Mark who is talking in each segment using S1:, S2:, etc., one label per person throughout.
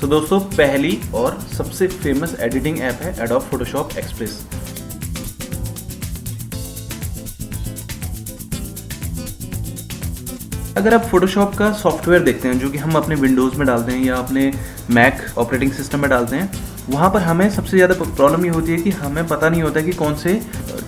S1: दोस्तों पहली और सबसे फेमस एडिटिंग ऐप है एडोब फोटोशॉप एक्सप्रेस। अगर आप फोटोशॉप का सॉफ्टवेयर देखते हैं जो कि हम अपने विंडोज़ में डालते हैं या अपने मैक ऑपरेटिंग सिस्टम में डालते हैं, वहाँ पर हमें सबसे ज़्यादा प्रॉब्लम ये होती है कि हमें पता नहीं होता कि कौन से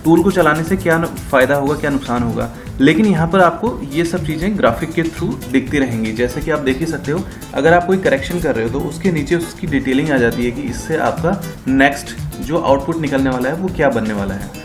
S1: टूल को चलाने से क्या फ़ायदा होगा, क्या नुकसान होगा। लेकिन यहाँ पर आपको ये सब चीज़ें ग्राफिक के थ्रू दिखती रहेंगी। जैसे कि आप देख ही सकते हो, अगर आप कोई करेक्शन कर रहे हो तो उसके नीचे उसकी डिटेलिंग आ जाती है कि इससे आपका नेक्स्ट जो आउटपुट निकलने वाला है वो क्या बनने वाला है।